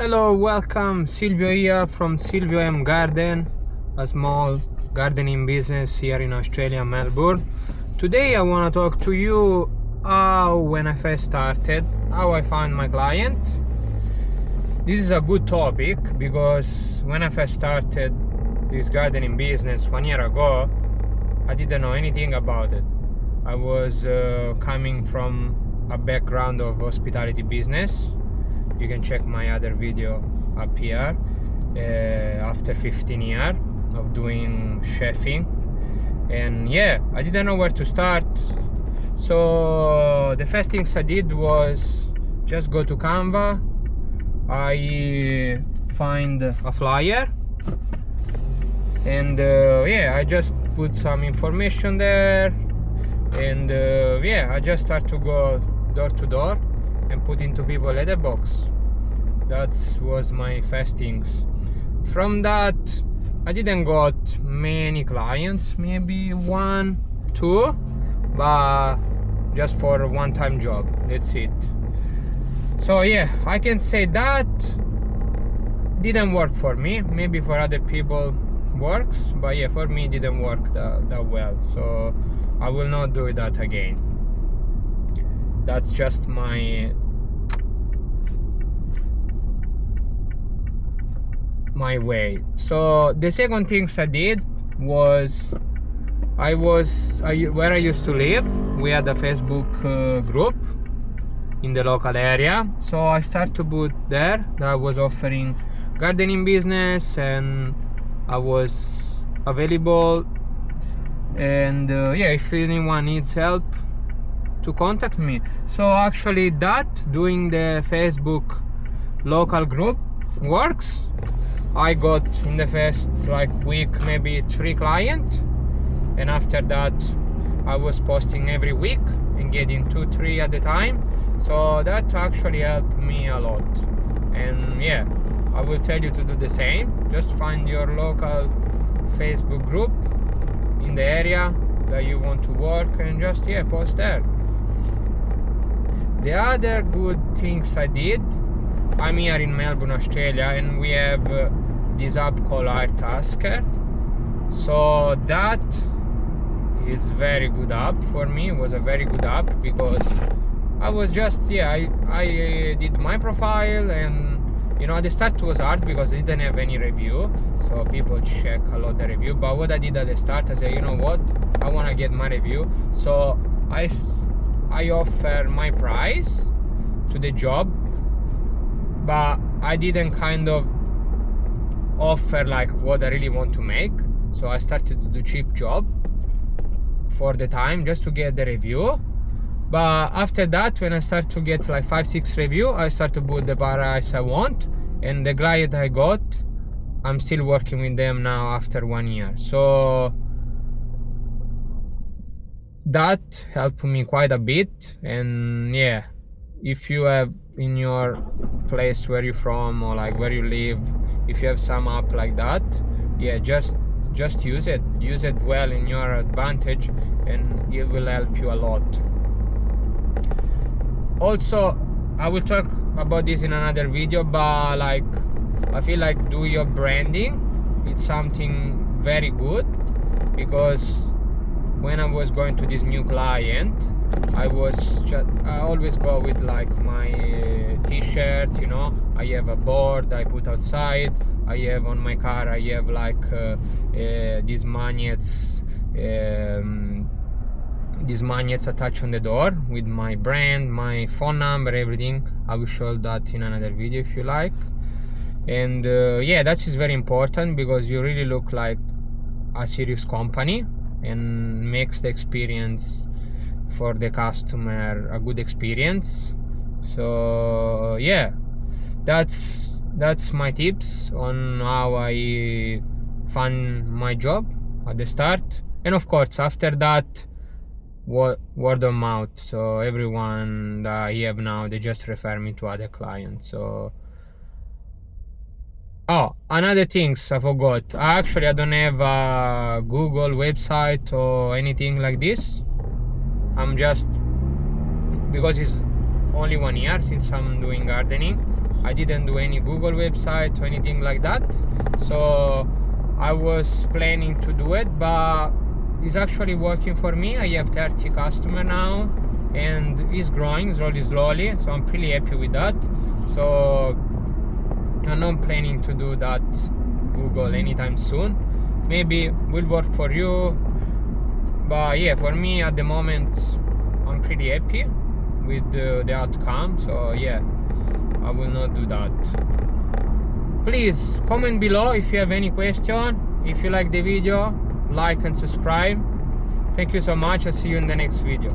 Hello, welcome. Silvio here from Silvio M Garden, a small gardening business here in Australia, Melbourne. Today I want to talk to you when I first started, how I found my client. This is a good topic because when I first started this gardening business 1 year ago, I didn't know anything about it. I was coming from a background of hospitality business. You can check my other video up here. After 15 years of doing chefing, and yeah, I didn't know where to start. So the first things I did was just go to Canva. I find a flyer, and yeah, I just put some information there, and yeah, I just start to go door to door and put into people letterbox. That was my first things. From that, I didn't got many clients, maybe 1, 2, but just for a one-time job. That's it. So yeah, I can say that didn't work for me. Maybe for other people works, but yeah, for me it didn't work that well. So I will not do that again. That's just my way. So the second things I did was where I used to live, we had a Facebook group in the local area. So I started to put there that I was offering gardening business and I was available, and yeah, if anyone needs help, to contact me. So actually doing the Facebook local group works. I got in the first week maybe 3 clients, and after that I was posting every week and getting 2-3 at a time. So that actually helped me a lot, and yeah, I will tell you to do the same. Just find your local Facebook group in the area that you want to work and just post there. The other good things I did, I'm here in Melbourne, Australia, and we have this app called Airtasker. So that is very good app for me. It was a very good app because I was just I did my profile, and at the start it was hard because I didn't have any review, so people check a lot the review. But what I did at the start, I said, you know what, I want to get my review. So I offer my price to the job, but I didn't kind of offer what I really want to make. So I started to do cheap job for the time just to get the review. But after that, when I start to get 5-6 review, I start to put the price I want, and the client I got, I'm still working with them now after 1 year. So that helped me quite a bit. And yeah, if you have in your place where you're from, or where you live, if you have some app like that, yeah, just use it well in your advantage, and it will help you a lot. Also, I will talk about this in another video, but I feel do your branding, it's something very good, because when I was going to this new client, I always go with my t-shirt, I have a board I put outside. I have on my car, I have these magnets attached on the door with my brand, my phone number, everything. I will show that in another video if you like. And yeah, that is very important because you really look like a serious company and makes the experience for the customer a good experience. So yeah, that's my tips on how I found my job at the start. And of course, after that, word of mouth. So everyone that I have now, they just refer me to other clients. So another things I forgot. I don't have a Google website or anything like this. I'm just, because it's only 1 year since I'm doing gardening, I didn't do any Google website or anything like that. So I was planning to do it, but it's actually working for me. I have 30 customers now, and it's growing slowly, so I'm pretty happy with that. So I'm not planning to do that Google anytime soon. Maybe will work for you, but yeah, for me at the moment I'm pretty happy with the outcome. So yeah, I will not do that. Please comment below if you have any question. If you like the video, like and subscribe. Thank you so much. I'll see you in the next video.